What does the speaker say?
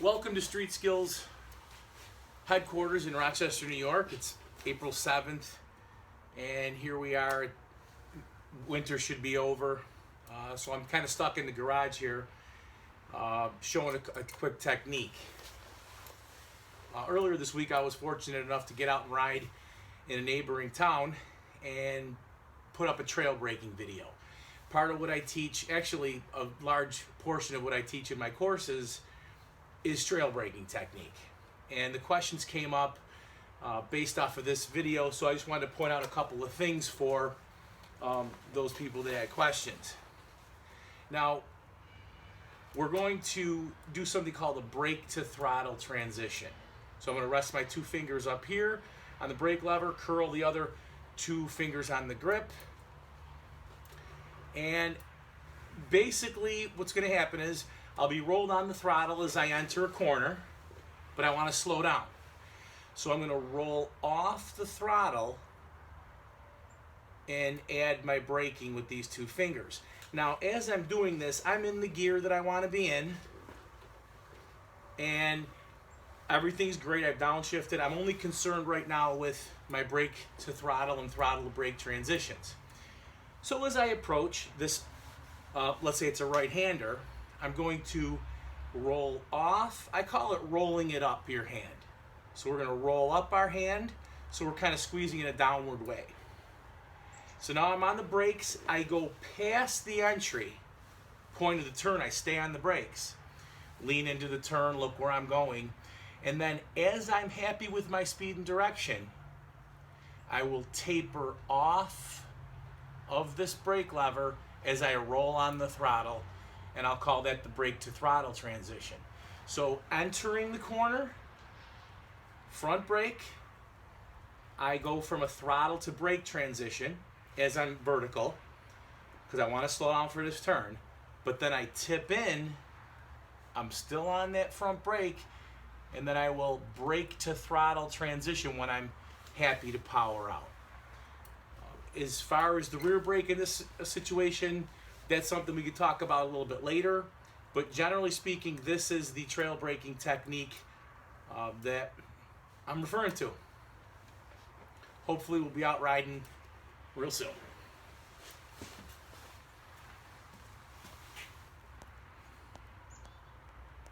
Welcome to Street Skills headquarters in Rochester, New York. It's April 7th, and here we are. Winter should be over, so I'm kind of stuck in the garage here, showing a quick technique. Earlier this week, I was fortunate enough to get out and ride in a neighboring town and put up a trail braking video. Part of what I teach, actually a large portion of what I teach in my courses, is trail braking technique. And the questions came up based off of this video, so I just wanted to point out a couple of things for those people that had questions. Now, we're going to do something called a brake-to-throttle transition. So I'm going to rest my two fingers up here on the brake lever, curl the other two fingers on the grip, and basically what's going to happen is I'll be rolled on the throttle as I enter a corner, but I want to slow down. So I'm going to roll off the throttle and add my braking with these two fingers. Now, as I'm doing this, I'm in the gear that I want to be in, and everything's great. I've downshifted. I'm only concerned right now with my brake to throttle and throttle to brake transitions. So as I approach this, let's say it's a right-hander, I'm going to roll off. I call it rolling it up your hand. So we're going to roll up our hand, so we're kind of squeezing in a downward way. So now I'm on the brakes. I go past the entry point of the turn. I stay on the brakes. Lean into the turn, look where I'm going. And then as I'm happy with my speed and direction, I will taper off of this brake lever as I roll on the throttle, and I'll call that the brake to throttle transition. So entering the corner, front brake, I go from a throttle to brake transition as I'm vertical, because I want to slow down for this turn, but then I tip in, I'm still on that front brake, and then I will brake to throttle transition when I'm happy to power out. As far as the rear brake in this situation, that's something we could talk about a little bit later. But generally speaking, this is the trail braking technique that I'm referring to. Hopefully we'll be out riding real soon.